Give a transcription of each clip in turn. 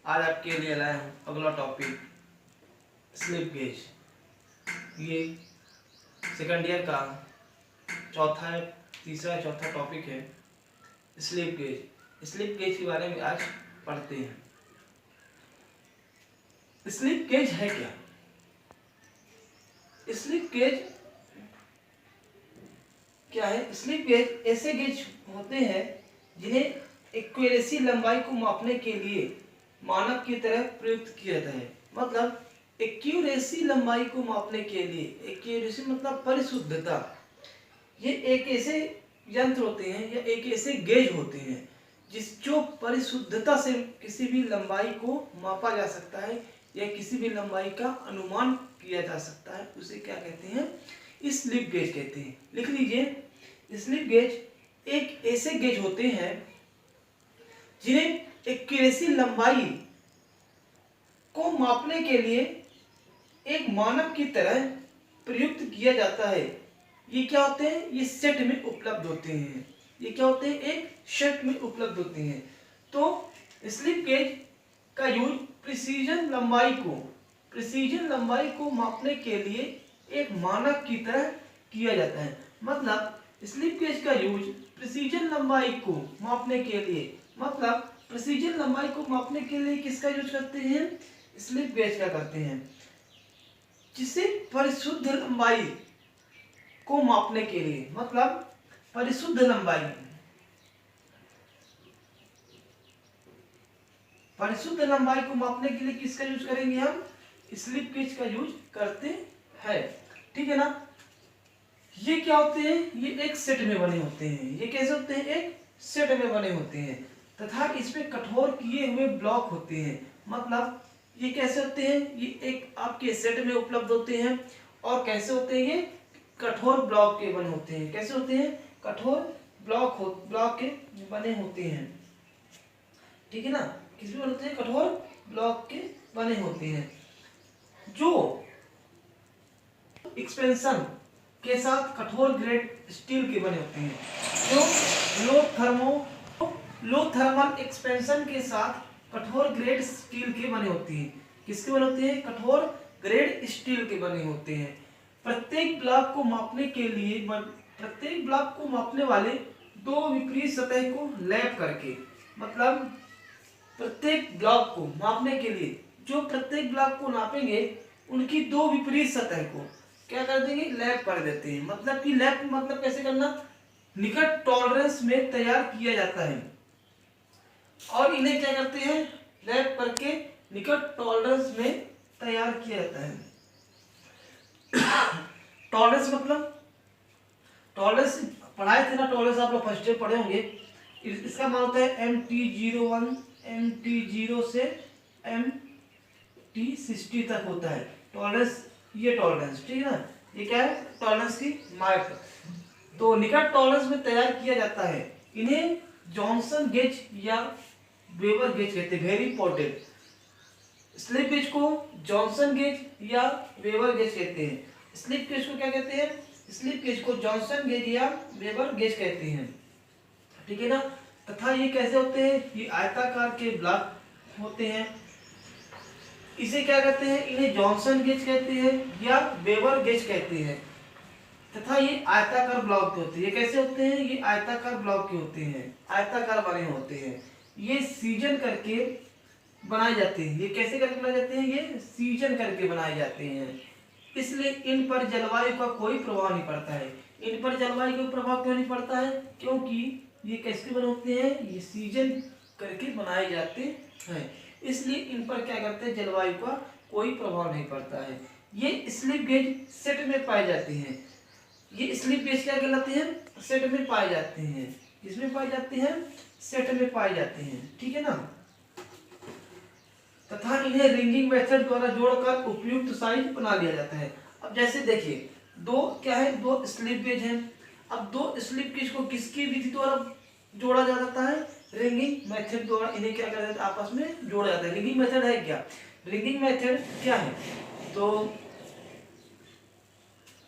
आज आपके लिए लाया हूँ अगला टॉपिक स्लिप गेज। ये सेकंड ईयर का तीसरा चौथा टॉपिक है स्लिप गेज। स्लिप गेज के बारे में आज पढ़ते हैं। स्लिप गेज है क्या? स्लिप गेज क्या है? स्लिप गेज ऐसे गेज होते हैं जिन्हें एक्यूरेसी लंबाई को मापने के लिए मानक की तरह प्रयुक्त किया जाता है। मतलब एक्यूरेसी लंबाई को मापने के लिए, एक्यूरेसी मतलब परिशुद्धता, ये एक ऐसे यंत्र होते हैं या एक ऐसे गेज होते हैं जो परिशुद्धता से किसी भी लंबाई को मापा जा सकता है या किसी भी लंबाई का अनुमान किया जा सकता है। उसे क्या कहते हैं? स्लिप गेज कहते हैं। लिख लीजिए, स्लिप गेज एक ऐसे गेज होते हैं जिन्हें एक्यूरेसी लंबाई को मापने के लिए एक मानक की तरह प्रयुक्त किया जाता है। ये क्या होते हैं? ये सेट में उपलब्ध होते हैं। ये क्या होते हैं? एक सेट में उपलब्ध होते हैं। तो स्लिप गेज का यूज प्रिसीजन लंबाई को मापने के लिए एक मानक की तरह किया जाता है। मतलब स्लिप गेज का यूज प्रिसीजन लंबाई को मापने के लिए, मतलब प्रिसीजन लंबाई को मापने के लिए किसका यूज करते हैं? स्लिप गेज का करते हैं। जिसे परिशुद्ध लंबाई को मापने के लिए, मतलब परिशुद्ध लंबाई को मापने के लिए किसका यूज करेंगे? हम स्लिप गेज का यूज करते हैं। ठीक है ना? ये क्या होते हैं? ये एक सेट में बने होते हैं। ये कैसे होते हैं? एक सेट में बने होते हैं तथा इसमें कठोर किए हुए ब्लॉक होते हैं। मतलब ये कैसे होते हैं? ये एक आपके सेट में उपलब्ध होते हैं। और कैसे होते हैं? ये कठोर ब्लॉक के बने होते हैं। कैसे होते हैं? कठोर ब्लॉक के बने होते हैं। ठीक है ना? किस में बनते हैं? कठोर ब्लॉक के बने होते हैं जो एक्सपेंशन के साथ कठोर ग्रेड स्टील के बने होते हैं। जो लो थर्मल एक्सपेंशन के साथ कठोर ग्रेड स्टील के बने होते हैं। किसके बने होते हैं? कठोर ग्रेड स्टील के बने होते हैं। प्रत्येक ब्लॉक को मापने वाले दो विपरीत सतह को लैप करके, मतलब प्रत्येक ब्लॉक को मापने के लिए जो प्रत्येक ब्लॉक को नापेंगे उनकी दो विपरीत सतह को क्या कर देंगे? लैप कर देते हैं। मतलब कि लैप मतलब कैसे करना? निकट टॉलरेंस में तैयार किया जाता है और इन्हें क्या करते हैं? लैप करके निकट टॉलरेंस में तैयार किया जाता है। टॉलरेंस मतलब टॉलरेंस पढ़ाए थे ना, टॉलरेंस आप लोग फर्स्ट ईयर पढ़े होंगे। इसका मान होता है MT01 MT0 से MT60 तक होता है टॉलरेंस। ये टॉलरेंस, ठीक है ना? ये क्या है? टॉलरेंस की माप। तो निकट टॉलरेंस में तैयार किया जाता है। इन्हें जॉनसन गेज या वेबर गेज कहते हैं। वेरी इंपॉर्टेंट, स्लिप गेज को जॉनसन गेज या वेबर गेज कहते हैं। स्लिप गेज को क्या कहते हैं? स्लिप गेज को जॉनसन गेज या वेबर गेज कहते हैं। ठीक है ना? तथा ये कैसे होते हैं? ये आयताकार के ब्लॉक होते हैं। इसे क्या कहते हैं? इन्हें जॉनसन गेज कहते हैं या वेबर गेज कहते हैं। तथा ये आयताकार ब्लॉक के होते हैं। ये कैसे होते हैं? ये आयताकार ब्लॉक के होते हैं, आयताकार बने होते हैं। ये सीजन करके बनाए जाते हैं। ये कैसे करके बनाए जाते हैं? ये सीजन करके बनाए जाते हैं। इसलिए इन पर जलवायु का कोई प्रभाव नहीं पड़ता है। इन पर जलवायु का प्रभाव क्यों नहीं पड़ता है? क्योंकि ये कैसे बने होते हैं? ये सीजन करके बनाए जाते हैं। इसलिए इन पर क्या करते हैं? जलवायु का कोई प्रभाव नहीं पड़ता है। ये स्लिप गेज सेट में पाए जाते हैं। ये स्लिप गेज क्या कहलाते हैं? सेट में पाए जाते हैं। किसमें पाए जाते हैं? सेट में पाए जाते हैं। ठीक है ना? तथा इन्हें रिंगिंग मेथड द्वारा जोड़कर उपयुक्त साइज बना लिया जाता है। अब जैसे देखिए, दो स्लिप गेज हैं। अब दो स्लिप गेज को किसकी विधि द्वारा जोड़ा जा सकता है? रिंगिंग मेथड द्वारा इन्हें क्या कर देते हैं? आपस में जोड़ा जाता है। रिंगिंग मेथड है क्या? रिंगिंग मेथड क्या है? तो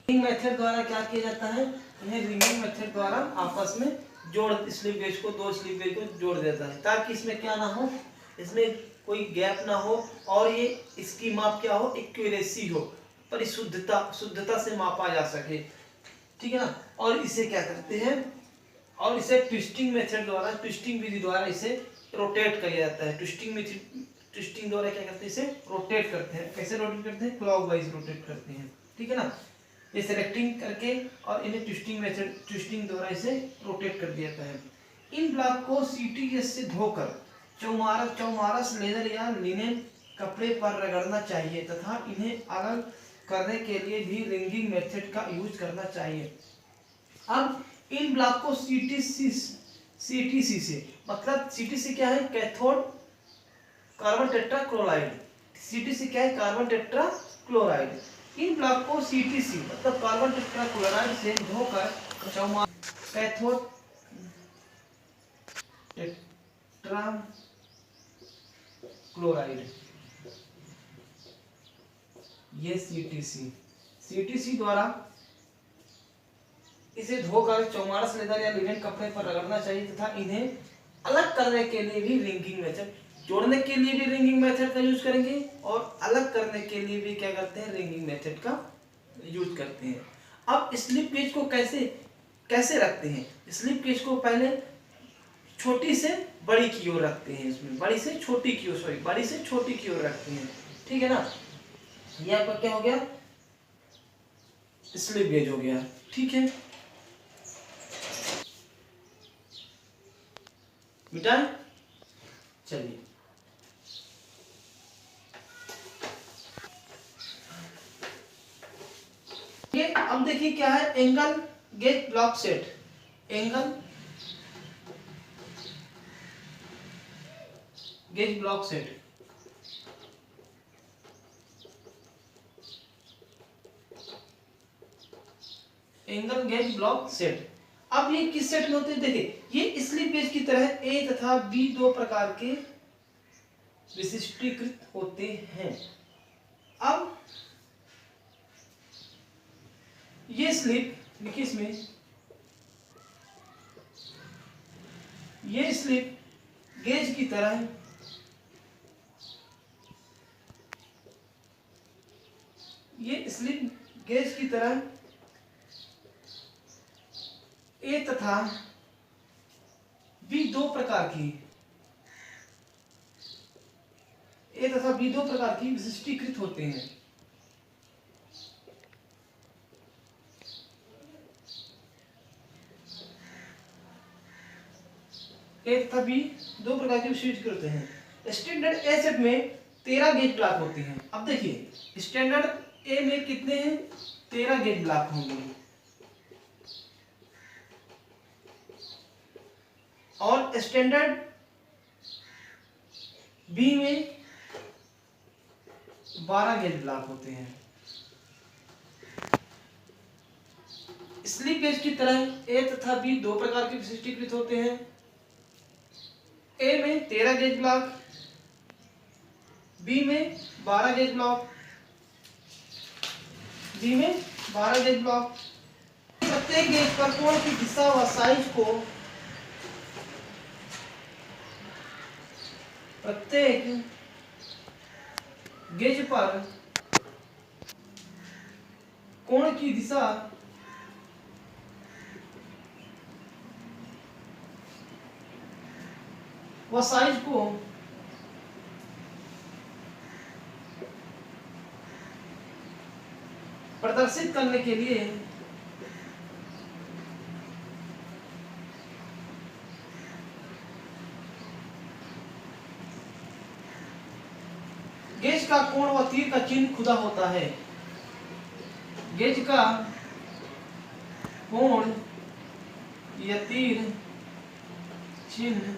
रिंगिंग मेथड द्वारा क्या किया जाता है? इन्हें रिंगिंग मेथड द्वारा आपस में स्लिप गेज को, दो स्लिप गेज को जोड़ देता है ताकि इसमें क्या ना हो, इसमें कोई गैप ना हो और ये इसकी माप क्या हो, एक्यूरेसी हो, शुद्धता से मापा जा सके, ठीक है ना। और इसे क्या करते हैं, और इसे ट्विस्टिंग मेथड द्वारा, ट्विस्टिंग विधि द्वारा इसे रोटेट किया जाता है। ट्विस्टिंग द्वारा क्या करते हैं, इसे रोटेट करते हैं। कैसे रोटेट करते हैं, क्लॉकवाइज रोटेट करते हैं, ठीक है ना। ये सेलेक्टिंग करके और इन्हें ट्विस्टिंग द्वारा इसे रोटेट कर दिया जाता है। इन ब्लॉक को सीटीएस से धोकर चौमारस लेदर या लिनेन कपड़े पर रगड़ना चाहिए तथा इन्हें अलग करने के लिए भी रिंगिंग मेथड का यूज करना चाहिए। अब इन ब्लॉक को सीटीसी से, मतलब सीटीसी क्या है, कैथोड कार्बन टेट्राक्लोराइड। सीटीसी क्या है, कार्बन टेट्राक्लोराइड। इन ब्लॉक को सीटीसी मतलब कार्बन टेट्राक्लोराइड से धोकर कैथोड टेट्राक्लोराइड, ये सीटीसी द्वारा इसे धोकर चौमारस लेदर या लिनेन कपड़े पर रगड़ना चाहिए तथा इन्हें अलग करने के लिए भी रिंगिंग मेथड, जोड़ने के लिए भी रिंगिंग मेथड का यूज करेंगे और अलग करने के लिए भी क्या करते हैं, रिंगिंग मेथड का यूज करते हैं। अब स्लिप गेज को कैसे रखते हैं, स्लिप गेज को पहले छोटी से बड़ी की ओर रखते हैं, इसमें बड़ी से छोटी की ओर रखते हैं, ठीक है ना। ये आपका क्या हो गया, स्लिप गेज हो गया, ठीक है। मिटाएं, चलिए अब देखिए क्या है, angle gauge block set. Angle gauge block set, angle gauge block set. अब ये किस सेट में होते हैं, देखिए ये स्लिप गेज की तरह ए तथा बी दो प्रकार के विशिष्टीकृत होते हैं। अब ये स्लिप देखिए, इसमें ये स्लिप गेज की तरह ए तथा बी दो प्रकार की विशिष्टीकृत होते हैं। ए तथा बी दो प्रकार की विशिष्टीकृत होते हैं। स्टैंडर्ड ए सेट में 13 गेज ब्लॉक होते हैं। अब देखिए स्टैंडर्ड ए में कितने हैं, 13 गेज ब्लॉक होंगे और स्टैंडर्ड बी में 12 गेज ब्लॉक होते हैं। स्लिप गेज की तरह ए तथा बी दो प्रकार के विशिष्टीकृत होते हैं। ए में 13 गेज ब्लॉक, बी में 12 गेज ब्लॉक, प्रत्येक गेज पर कोण की दिशा व साइज को प्रत्येक गेज पर कोण की दिशा व साइज को प्रदर्शित करने के लिए गेज का कोण व तीर का चिन्ह खुदा होता है। गेज का कोण या तीर चिन्ह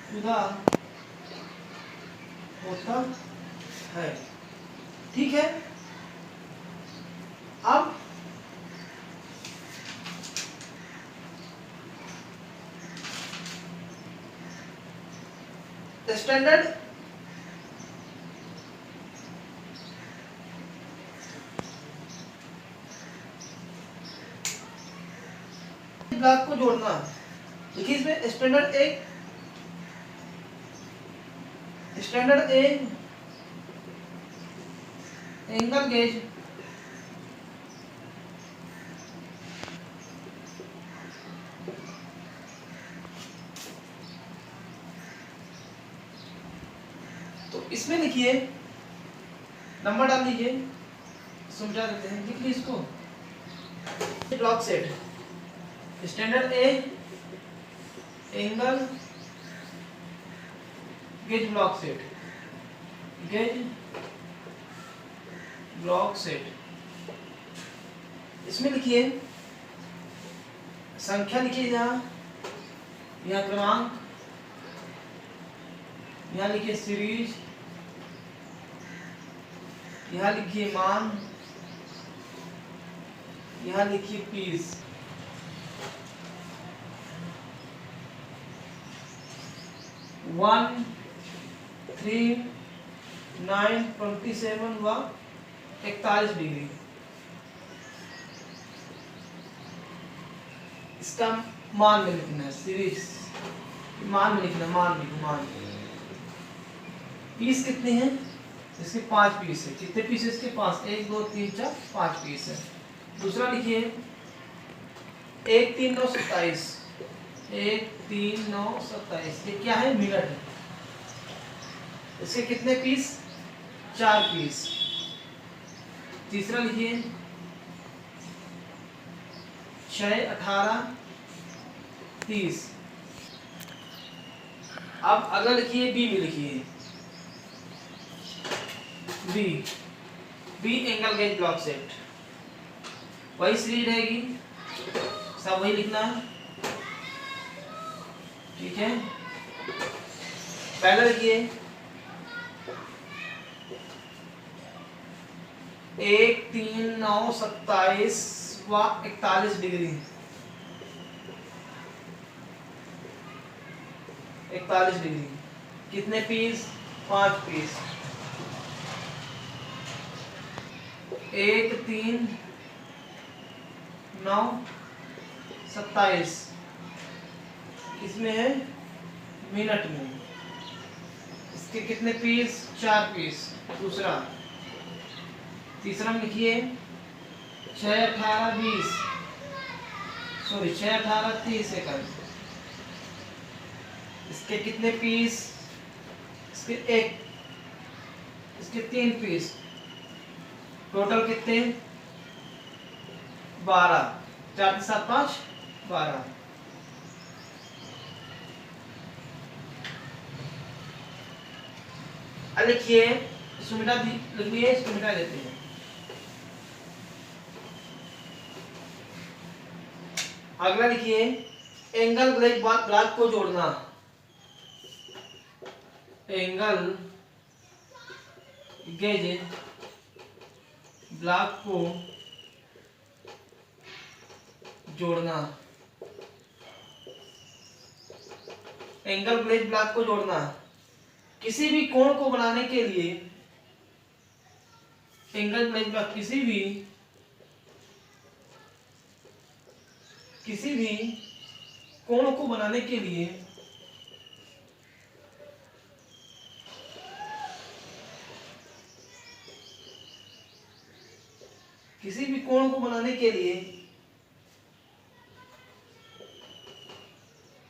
खुदा होता है, ठीक है। अब स्टैंडर्ड ब्लॉक को जोड़ना, देखिए इसमें स्टैंडर्ड एक स्टैंडर्ड ए एंगल गेज तो इसमें लिखिए, नंबर डाल लीजिए, समझा देते हैं, लिख लीजिए इसको। Block set, standard A angle gauge block set, gauge block set. इसमें लिखिए संख्या, लिखिए यहाँ क्रमांक, यहाँ लिखिए सीरीज, यहाँ लिखिए मान, यहाँ लिखिए पीस। वन 3 9 27 व 41 डिग्री। इसका मान में लिखना है, सीरीज मान में लिखना, मान लिखो, मान। पीस कितने हैं इसके? 5 पीस है। कितने पीस है इसके? 5, 1 2 3 4 5 पीस है। दूसरा लिखिए 1 3 9 27, 1 3 9 27, ये क्या है? मिनट है। इसके कितने पीस? 4 पीस। तीसरा लिखिए 6 18 30। अब अगला लिखिए बी में, लिखिए B angle gauge block set, वही सीरीज रहेगी, सब वही लिखना है, ठीक है। पहला लिखिए 1 3 9 27 व 41 डिग्री, 41 डिग्री। कितने पीस? 5 पीस। 1 3 9 27 इसमें है मिनट में। इसके कितने पीस? 4 पीस। दूसरा, तीसरा में लिखिए 6 18 20, सॉरी 6 18 30 सेकंड। इसके कितने पीस? इसके 3 पीस। टोटल कितने? 12, 4 7 5 12। अब लिखिए, इसको मिटा लिखिए, इसको मिटा देते हैं। अगला लिखिए एंगल गेज ब्लॉक को जोड़ना, एंगल गेज ब्लॉक को जोड़ना, एंगल गेज ब्लॉक को जोड़ना। किसी भी कोण को बनाने के लिए एंगल गेज ब्लॉक, किसी भी कोण को बनाने के लिए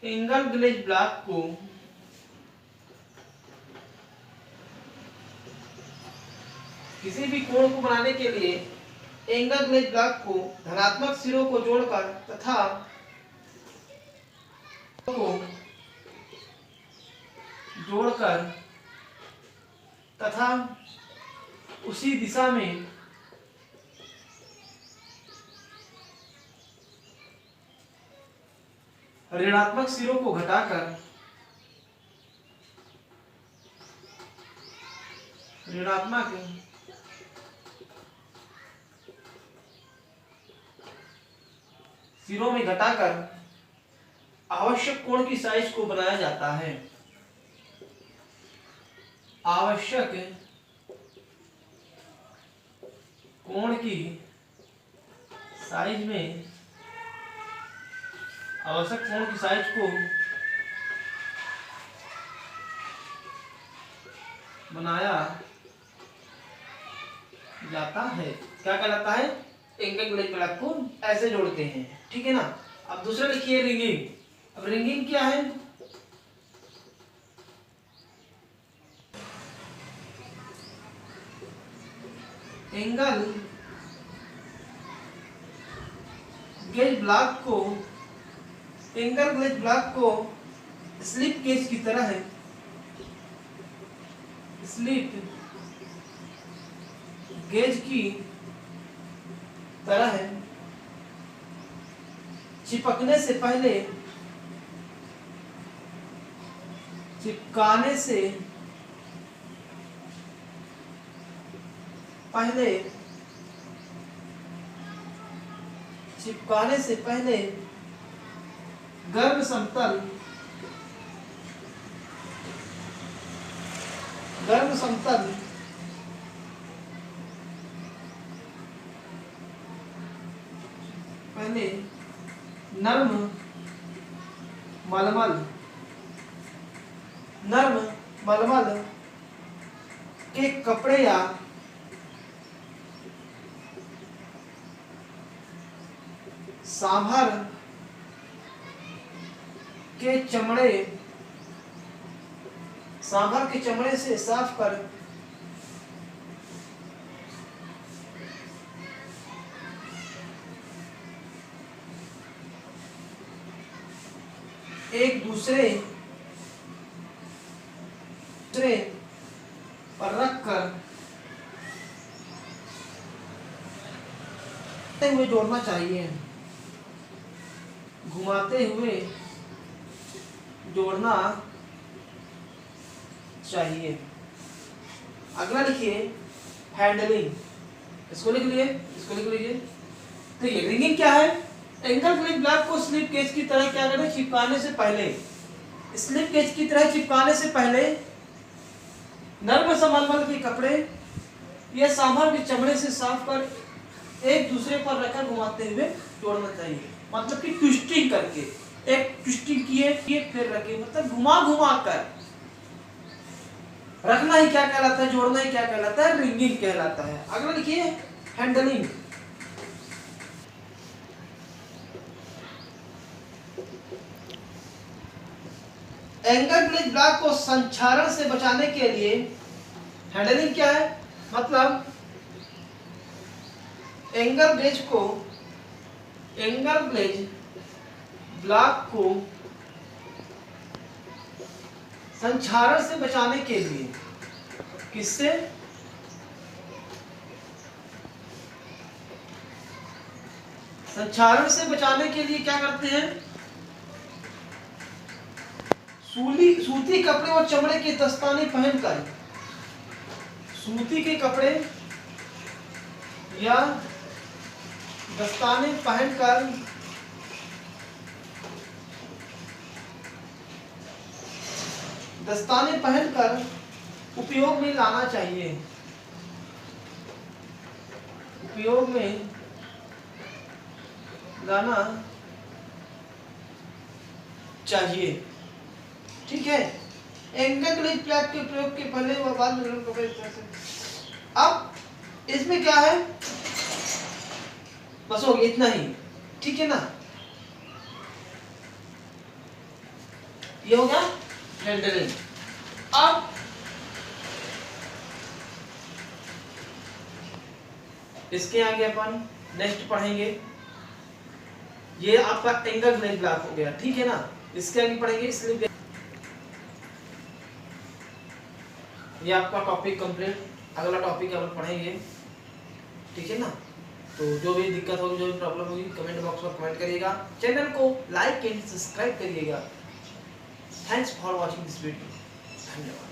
एंगल गेज ब्लॉक को एंगल गेज ब्लॉक को धनात्मक सिरों को जोड़कर तथा उसी दिशा में ऋणात्मक सिरों को घटाकर आवश्यक कोण की साइज को बनाया जाता है। आवश्यक कोण की साइज को बनाया जाता है। क्या कहलाता है? एंगल ग्लेज ब्लॉक को ऐसे जोड़ते हैं, ठीक है ना। अब दूसरा लिखिए रिंगिंग। अब रिंगिंग क्या है? एंगल ग्लेज ब्लॉक को स्लिप गेज की तरह है, स्लिप गेज की तरह है चिपकाने से पहले चिपकाने से पहले गर्म समतल पहले नर्म मलमल के कपड़े या सांभर के चमड़े से साफ कर एक दूसरे पर रखकर हुए जोड़ना चाहिए, घुमाते हुए जोड़ना चाहिए। अगला लिखिए हैंडलिंग। इसको लिख लीजिए। तो ये रिंगिंग क्या है? एंगल ग्लेज ब्लॉक को स्लिप गेज की तरह क्या करें? चिपकाने से पहले नर्म मलमल के कपड़े या सांभर के चमड़े से साफ कर एक दूसरे पर रखकर घुमाते हुए जोड़ना चाहिए। मतलब कि ट्विस्टिंग करके, एक ट्विस्टिंग किए फिर रखे, मतलब घुमा कर रखना ही क्या कहलाता है? जोड़ना ही क्या कहलाता है? रिंगिंग कहलाता है। अगला लिखिए हैंडलिंग। एंगल ग्लेज ब्लॉक को संक्षारण से बचाने के लिए हैंडलिंग क्या है? मतलब एंगल ग्लेज ब्लॉक को संक्षारण से बचाने के लिए, किससे? संक्षारण से बचाने के लिए क्या करते हैं? सूती कपड़े और चमड़े के दस्ताने पहनकर, सूती के कपड़े या दस्ताने पहनकर उपयोग में लाना चाहिए। ठीक है। एंगल ग्लेज ब्लॉक के प्रयोग के पहले व बाद में अब इसमें क्या है? बस हो गया इतना ही, ठीक है ना। ये हो गया हैंडलिंग। अब इसके आगे अपन नेक्स्ट पढ़ेंगे, ये आपका एंगल ग्लेज ब्लॉक हो गया, ठीक है ना। इसके आगे पढ़ेंगे स्लिप, ये आपका टॉपिक कंप्लीट। अगला टॉपिक अपन पढ़ेंगे, ठीक है ना। तो जो भी दिक्कत होगी, जो भी प्रॉब्लम होगी, कमेंट बॉक्स में कमेंट करिएगा। चैनल को लाइक एंड सब्सक्राइब करिएगा। Thanks for watching this video. धन्यवाद।